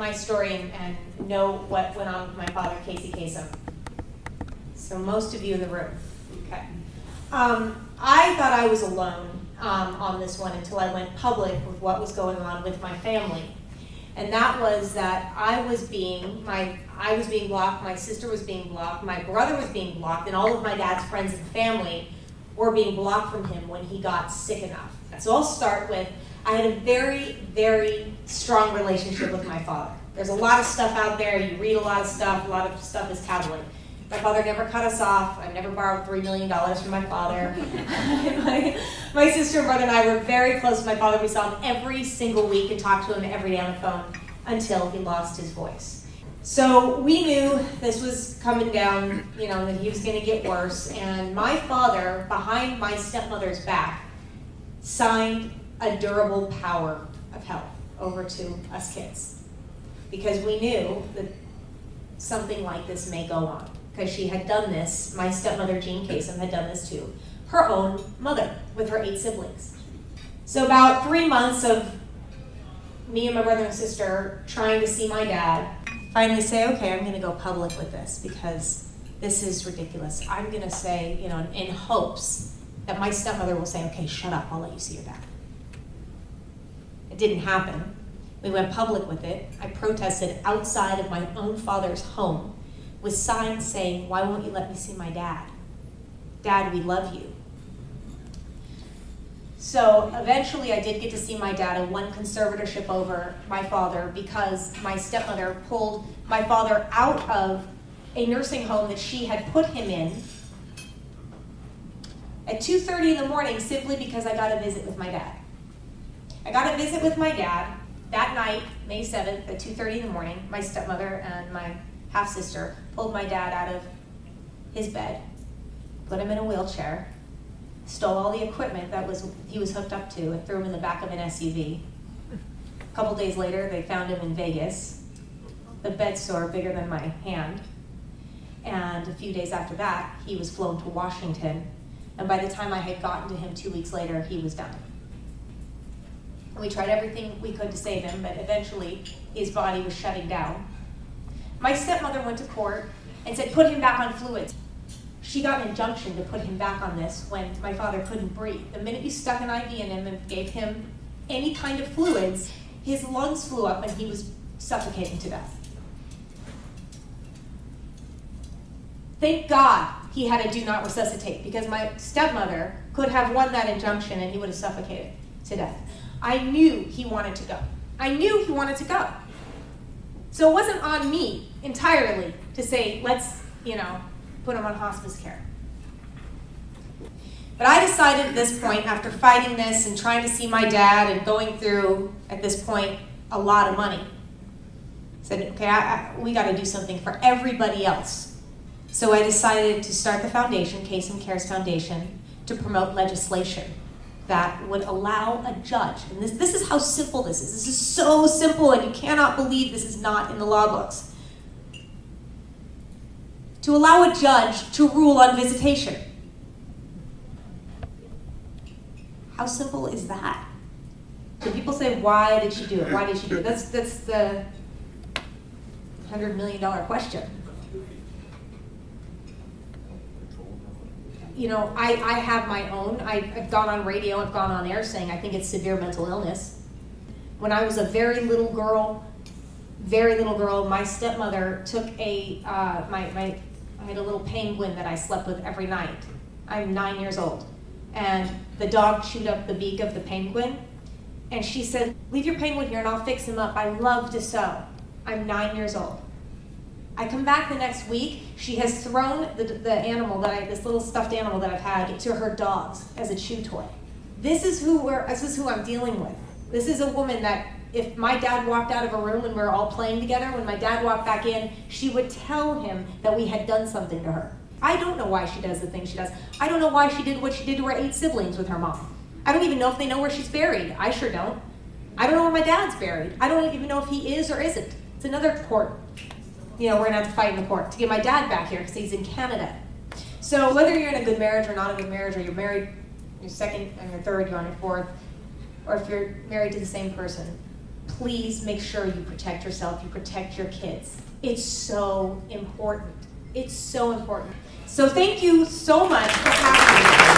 my story and know what went on with my father, Kerri Kasem. So most of you in the room, okay. I thought I was alone on this one until I went public with what was going on with my family. And that was that I was being blocked, my sister was being blocked, my brother was being blocked, and all of my dad's friends and family were being blocked from him when he got sick enough. So I'll start with, I had a very, very strong relationship with my father. There's a lot of stuff out there, you read a lot of stuff is tabloid. My father never cut us off. I never borrowed $3 million from my father. My sister and brother and I were very close to my father. We saw him every single week and talked to him every day on the phone until he lost his voice. So we knew this was coming down, that he was going to get worse. And my father, behind my stepmother's back, signed a durable power of health over to us kids. Because we knew that something like this may go on. Because she had done this, my stepmother, Jean Kasem, had done this to her own mother with her 8 siblings. So about 3 months of me and my brother and sister trying to see my dad, finally say, okay, I'm going to go public with this because this is ridiculous. I'm going to say, in hopes that my stepmother will say, okay, shut up, I'll let you see your dad. It didn't happen. We went public with it. I protested outside of my own father's home with signs saying, why won't you let me see my dad? Dad, we love you. So eventually I did get to see my dad and won conservatorship over my father because my stepmother pulled my father out of a nursing home that she had put him in at 2:30 in the morning simply because I got a visit with my dad. I got a visit with my dad that night, May 7th at 2:30 in the morning. My stepmother and my half-sister pulled my dad out of his bed, put him in a wheelchair, stole all the equipment that he was hooked up to and threw him in the back of an SUV. A couple days later, they found him in Vegas, the bed sore bigger than my hand. And a few days after that, he was flown to Washington. And by the time I had gotten to him 2 weeks later, he was done. And we tried everything we could to save him, but eventually his body was shutting down. My stepmother went to court and said, put him back on fluids. She got an injunction to put him back on this when my father couldn't breathe. The minute you stuck an IV in him and gave him any kind of fluids, his lungs flew up and he was suffocating to death. Thank God he had a do not resuscitate because my stepmother could have won that injunction and he would have suffocated to death. I knew he wanted to go. I knew he wanted to go. So it wasn't on me entirely to say, let's, put him on hospice care. But I decided at this point, after fighting this and trying to see my dad and going through, at this point, a lot of money, said, okay, we got to do something for everybody else. So I decided to start the foundation, Kasem Cares Foundation, to promote legislation that would allow a judge, and this is how simple this is. This is so simple, and you cannot believe this is not in the law books. To allow a judge to rule on visitation. How simple is that? So people say, why did she do it? Why did she do it? That's the $100 million question. I have my own. I've gone on radio, I've gone on air saying I think it's severe mental illness. When I was a very little girl, my stepmother took I had a little penguin that I slept with every night. I'm 9 years old. And the dog chewed up the beak of the penguin. And she said, leave your penguin here and I'll fix him up. I love to sew. I'm 9 years old. I come back the next week, she has thrown the animal this little stuffed animal that I've had to her dogs as a chew toy. This is who I'm dealing with. This is a woman that if my dad walked out of a room and we were all playing together, when my dad walked back in, she would tell him that we had done something to her. I don't know why she does the things she does. I don't know why she did what she did to her 8 siblings with her mom. I don't even know if they know where she's buried. I sure don't. I don't know where my dad's buried. I don't even know if he is or isn't. It's another court. We're going to have to fight in the court to get my dad back here because he's in Canada. So whether you're in a good marriage or not a good marriage, or you're married, your second and your third, you're on your fourth, or if you're married to the same person, please make sure you protect yourself, you protect your kids. It's so important. It's so important. So thank you so much for having me.